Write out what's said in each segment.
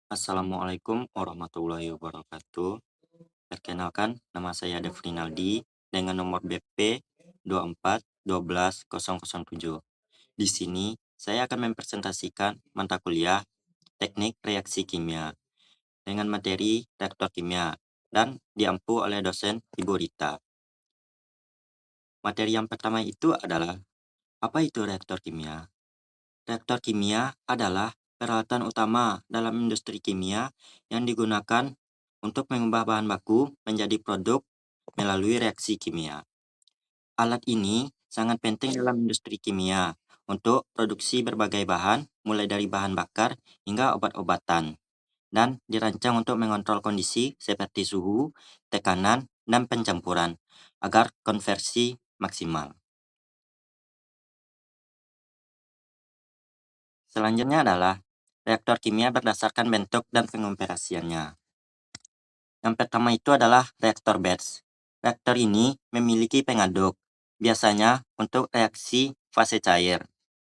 Assalamualaikum warahmatullahi wabarakatuh. Perkenalkan, nama saya Devrinaldi dengan nomor BP 2412007. Di sini, saya akan mempresentasikan mata kuliah Teknik Reaksi Kimia dengan materi reaktor kimia dan diampu oleh dosen Ibu Rita. Materi yang pertama itu adalah apa itu reaktor kimia? Reaktor kimia adalah peralatan utama dalam industri kimia yang digunakan untuk mengubah bahan baku menjadi produk melalui reaksi kimia. Alat ini sangat penting dalam industri kimia untuk produksi berbagai bahan, mulai dari bahan bakar hingga obat-obatan, dan dirancang untuk mengontrol kondisi seperti suhu, tekanan, dan pencampuran agar konversi maksimal. Selanjutnya adalah reaktor kimia berdasarkan bentuk dan pengoperasiannya. Yang pertama itu adalah reaktor batch. Reaktor ini memiliki pengaduk, biasanya untuk reaksi fase cair.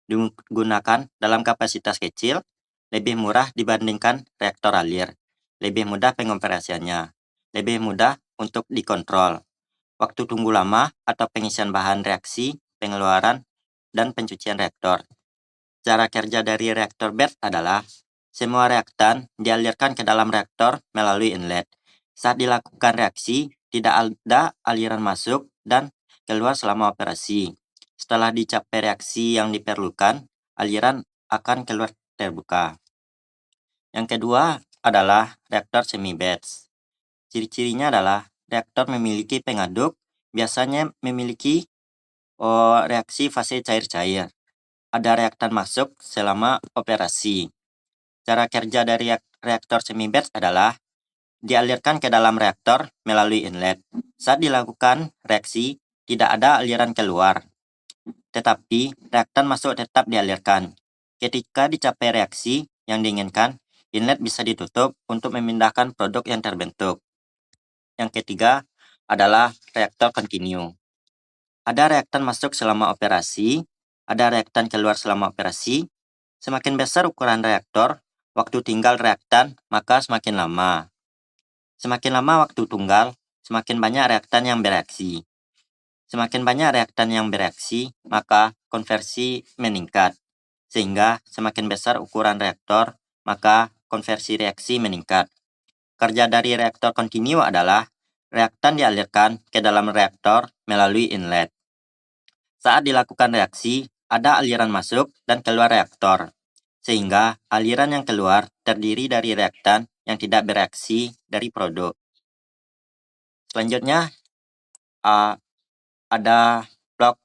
Digunakan dalam kapasitas kecil, lebih murah dibandingkan reaktor alir, lebih mudah pengoperasiannya, lebih mudah untuk dikontrol, waktu tunggu lama atau pengisian bahan reaksi, pengeluaran, dan pencucian reaktor. Cara kerja dari reaktor batch adalah semua reaktan dialirkan ke dalam reaktor melalui inlet. Saat dilakukan reaksi, tidak ada aliran masuk dan keluar selama operasi. Setelah dicapai reaksi yang diperlukan, aliran akan keluar terbuka. Yang kedua adalah reaktor semi-batch. Ciri-cirinya adalah reaktor memiliki pengaduk, biasanya memiliki reaksi fase cair-cair. Ada reaktan masuk selama operasi. Cara kerja dari reaktor semi-batch adalah dialirkan ke dalam reaktor melalui inlet. Saat dilakukan reaksi, tidak ada aliran keluar, tetapi reaktan masuk tetap dialirkan. Ketika dicapai reaksi yang diinginkan, inlet bisa ditutup untuk memindahkan produk yang terbentuk. Yang ketiga adalah reaktor kontinu. Ada reaktan masuk selama operasi, ada reaktan keluar selama operasi. Semakin besar ukuran reaktor, waktu tinggal reaktan maka semakin lama. Semakin lama waktu tunggal, semakin banyak reaktan yang bereaksi. Semakin banyak reaktan yang bereaksi, maka konversi meningkat. Sehingga semakin besar ukuran reaktor, maka konversi reaksi meningkat. Kerja dari reaktor kontinu adalah reaktan dialirkan ke dalam reaktor melalui inlet. Saat dilakukan reaksi, ada aliran masuk dan keluar reaktor, sehingga aliran yang keluar terdiri dari reaktan yang tidak bereaksi dari produk. Selanjutnya, ada plug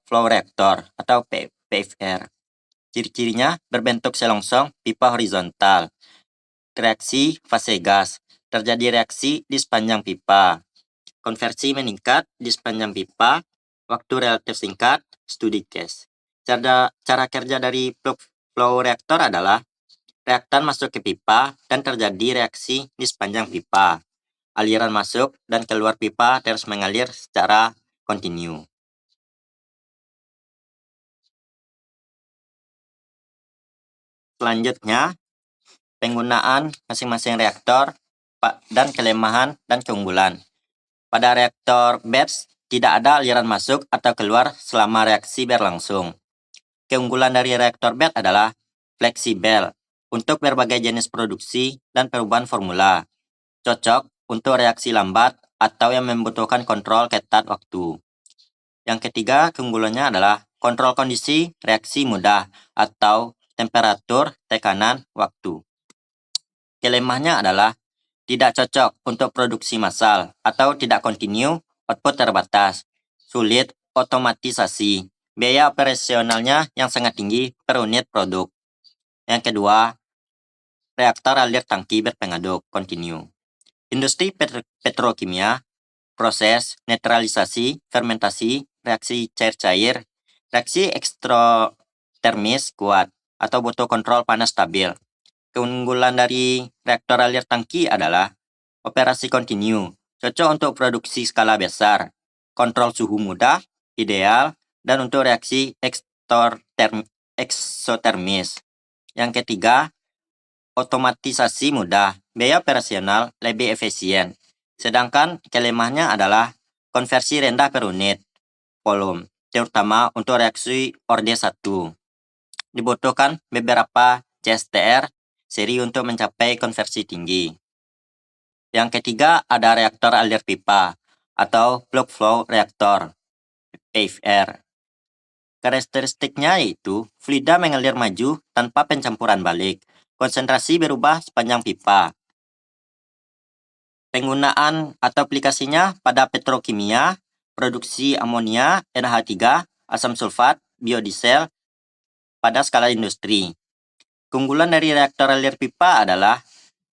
flow reaktor atau PFR. Ciri-cirinya berbentuk selongsong pipa horizontal. Reaksi fase gas. Terjadi reaksi di sepanjang pipa. Konversi meningkat di sepanjang pipa, waktu relatif singkat, studi case. Cara kerja dari plug flow reaktor adalah reaktan masuk ke pipa dan terjadi reaksi di sepanjang pipa. Aliran masuk dan keluar pipa terus mengalir secara kontinu. Selanjutnya, penggunaan masing-masing reaktor dan kelemahan dan keunggulan. Pada reaktor batch, tidak ada aliran masuk atau keluar selama reaksi berlangsung. Keunggulan dari reaktor batch adalah fleksibel untuk berbagai jenis produksi dan perubahan formula. Cocok untuk reaksi lambat atau yang membutuhkan kontrol ketat waktu. Yang ketiga, keunggulannya adalah kontrol kondisi reaksi mudah atau temperatur, tekanan, waktu. Kelemahnya adalah tidak cocok untuk produksi massal atau tidak kontinu, output terbatas, sulit otomatisasi, biaya operasionalnya yang sangat tinggi per unit produk. Yang kedua, reaktor alir tangki berpengaduk kontinu. Industri petrokimia, proses, netralisasi, fermentasi, reaksi cair-cair, reaksi eksotermis kuat atau butuh kontrol panas stabil. Keunggulan dari reaktor alir tangki adalah operasi kontinu, cocok untuk produksi skala besar, kontrol suhu mudah, ideal, dan untuk reaksi eksotermis. Yang ketiga, otomatisasi mudah, biaya operasional lebih efisien. Sedangkan kelemahannya adalah konversi rendah per unit volume, terutama untuk reaksi orde 1. Dibutuhkan beberapa CSTR seri untuk mencapai konversi tinggi. Yang ketiga ada reaktor alir pipa atau plug flow reaktor, PFR. Karakteristiknya yaitu fluida mengalir maju tanpa pencampuran balik. Konsentrasi berubah sepanjang pipa. Penggunaan atau aplikasinya pada petrokimia, produksi amonia, NH3, asam sulfat, biodiesel pada skala industri. Keunggulan dari reaktor alir pipa adalah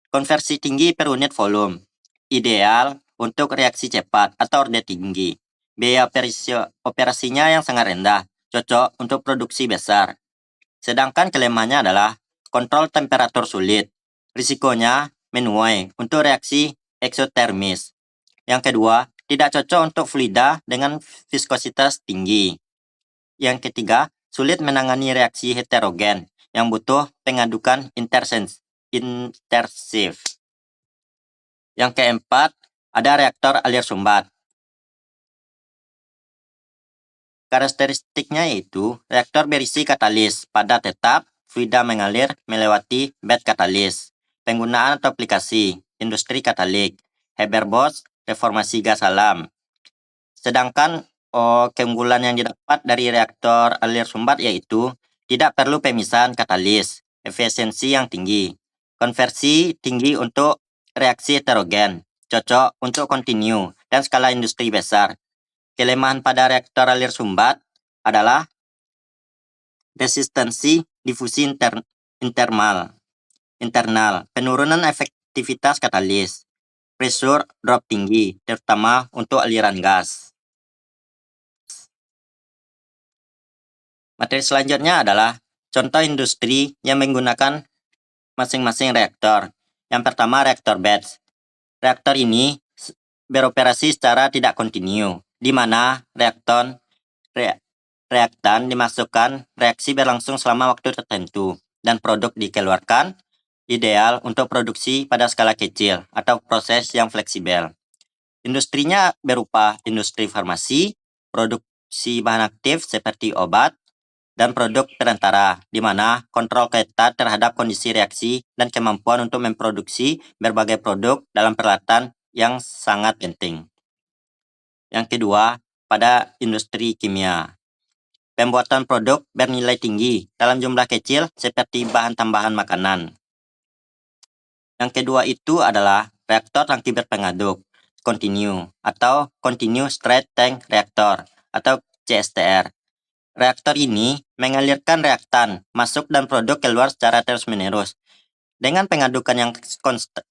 konversi tinggi per unit volume, ideal untuk reaksi cepat atau orde tinggi. Biaya operasinya yang sangat rendah, cocok untuk produksi besar. Sedangkan kelemahannya adalah kontrol temperatur sulit. Risikonya menuai untuk reaksi eksotermis. Yang kedua, tidak cocok untuk fluida dengan viskositas tinggi. Yang ketiga, sulit menangani reaksi heterogen yang butuh pengadukan intensif. Yang keempat, ada reaktor alir sumbat. Karakteristiknya yaitu reaktor berisi katalis pada tetap, fluida mengalir melewati bed katalis. Penggunaan atau aplikasi, industri katalik, Haber-Bosch, reformasi gas alam. Sedangkan keunggulan yang didapat dari reaktor alir sumbat yaitu tidak perlu pemisahan katalis, efisiensi yang tinggi, konversi tinggi untuk reaksi heterogen, cocok untuk kontinu dan skala industri besar. Kelemahan pada reaktor alir sumbat adalah resistensi difusi internal, penurunan efektivitas katalis, pressure drop tinggi, terutama untuk aliran gas. Materi selanjutnya adalah contoh industri yang menggunakan masing-masing reaktor. Yang pertama, reaktor batch. Reaktor ini beroperasi secara tidak kontinu, di mana reaktan dimasukkan, reaksi berlangsung selama waktu tertentu, dan produk dikeluarkan, ideal untuk produksi pada skala kecil atau proses yang fleksibel. Industrinya berupa industri farmasi, produksi bahan aktif seperti obat, dan produk perantara, di mana kontrol ketat terhadap kondisi reaksi dan kemampuan untuk memproduksi berbagai produk dalam peralatan yang sangat penting. Yang kedua, pada industri kimia. Pembuatan produk bernilai tinggi dalam jumlah kecil seperti bahan tambahan makanan. Yang kedua itu adalah reaktor tangki berpengaduk, continue, atau Continuous Straight Tank Reactor, atau CSTR. Reaktor ini mengalirkan reaktan masuk dan produk keluar secara terus-menerus. Dengan pengadukan yang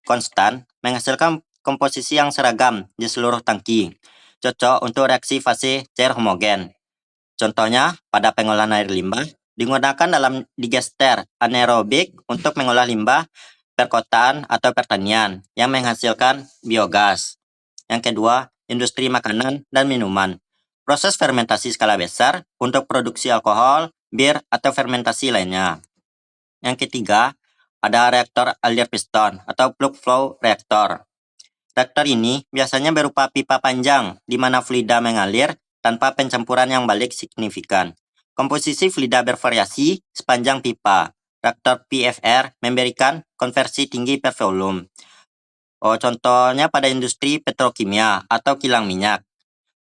konstan, menghasilkan komposisi yang seragam di seluruh tangki, cocok untuk reaksi fase cair homogen. Contohnya, pada pengolahan air limbah, digunakan dalam digester anaerobik untuk mengolah limbah perkotaan atau pertanian yang menghasilkan biogas. Yang kedua, industri makanan dan minuman. Proses fermentasi skala besar untuk produksi alkohol, bir, atau fermentasi lainnya. Yang ketiga, ada reaktor alir piston atau plug flow reaktor. Reaktor ini biasanya berupa pipa panjang di mana fluida mengalir tanpa pencampuran yang balik signifikan. Komposisi fluida bervariasi sepanjang pipa. Reaktor PFR memberikan konversi tinggi per volume. Contohnya pada industri petrokimia atau kilang minyak.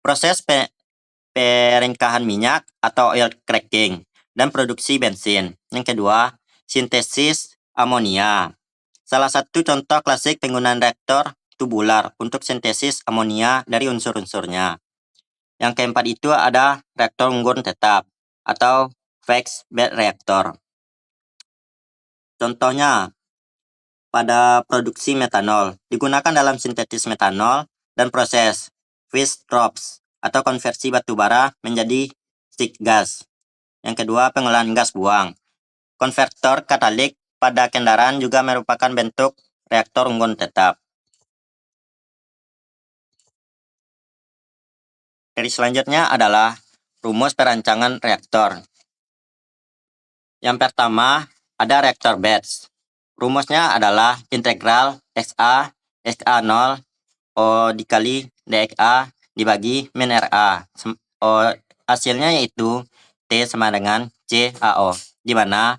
Proses peringkahan minyak atau oil cracking dan produksi bensin. Yang kedua, sintesis amonia. Salah satu contoh klasik penggunaan reaktor tubular untuk sintesis amonia dari unsur-unsurnya. Yang keempat itu ada reaktor unggun tetap atau fixed bed reactor. Contohnya pada produksi metanol digunakan dalam sintesis metanol dan proses Fischer Tropsch atau konversi batu bara menjadi stick gas. Yang kedua, pengolahan gas buang. Konvertor katalik pada kendaraan juga merupakan bentuk reaktor unggun tetap. Dari selanjutnya adalah rumus perancangan reaktor. Yang pertama ada reaktor batch. Rumusnya adalah integral XA 0 O dikali dXA dibagi min RA. Hasilnya yaitu T sama dengan CaO, di mana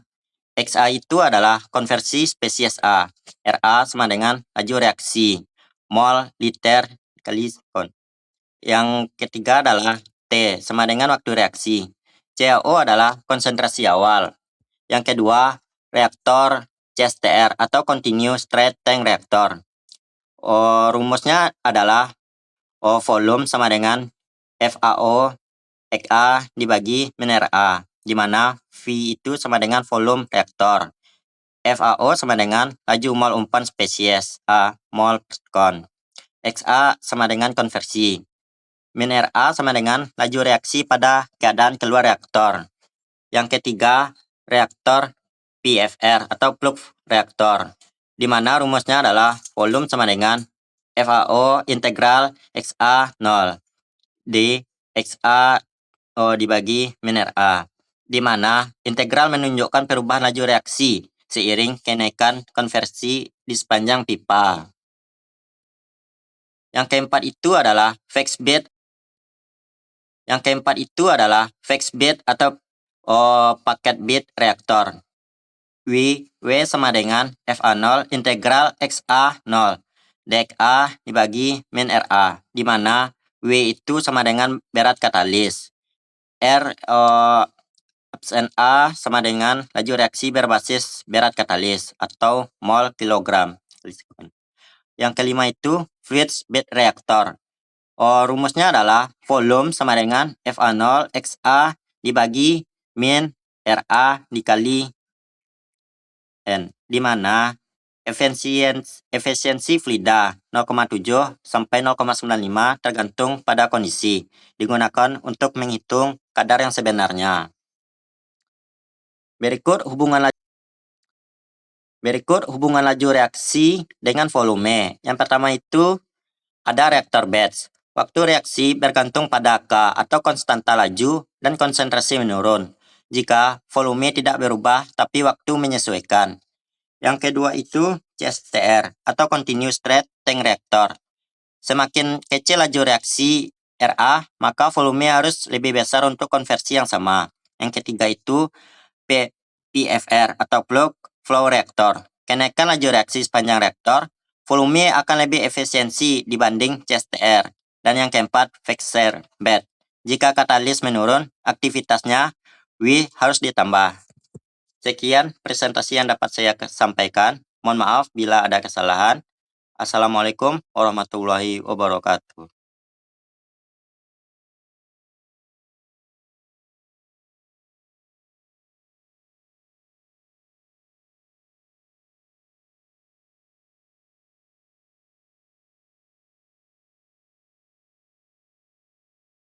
XA itu adalah konversi spesies A, RA sama dengan laju reaksi, mol liter kali sekon. Yang ketiga adalah T sama dengan waktu reaksi. CaO adalah konsentrasi awal. Yang kedua, reaktor CSTR atau Continuous Straight Tank Reactor. Rumusnya adalah volume sama dengan FAO XA dibagi min RA, di mana V itu sama dengan volume reaktor. FAO sama dengan laju mol umpan spesies A mol per sekon. XA sama dengan konversi. Min RA sama dengan laju reaksi pada keadaan keluar reaktor. Yang ketiga, reaktor PFR atau plug reaktor, di mana rumusnya adalah volume sama dengan FAO integral XA 0 D XA dibagi min RA, di mana integral menunjukkan perubahan laju reaksi seiring kenaikan konversi di sepanjang pipa. Yang keempat itu adalah fixed bed. Fixed bed atau paket bed reaktor. W sama dengan FA0 integral XA0 dXA dibagi min RA, di mana W itu sama dengan berat katalis. R absen A sama dengan laju reaksi berbasis berat katalis atau mol kilogram. Yang kelima itu fixed bed reaktor. Rumusnya adalah volume sama dengan FA0 XA dibagi min RA dikali N, di mana efisiensi fluida 0,7 sampai 0,95 tergantung pada kondisi, digunakan untuk menghitung kadar yang sebenarnya. Berikut hubungan laju reaksi dengan volume. Yang pertama itu ada reaktor batch. Waktu reaksi bergantung pada K atau konstanta laju dan konsentrasi menurun, jika volume tidak berubah tapi waktu menyesuaikan. Yang kedua itu CSTR atau Continuous Straight Tank Reactor. Semakin kecil laju reaksi RA, maka volume harus lebih besar untuk konversi yang sama. Yang ketiga itu PFR atau Plug Flow Reactor. Kenaikan laju reaksi sepanjang reaktor, volume akan lebih efisiensi dibanding CSTR. Dan yang keempat, fixed bed. Jika katalis menurun, aktivitasnya W harus ditambah. Sekian presentasi yang dapat saya sampaikan. Mohon maaf bila ada kesalahan. Assalamualaikum warahmatullahi wabarakatuh.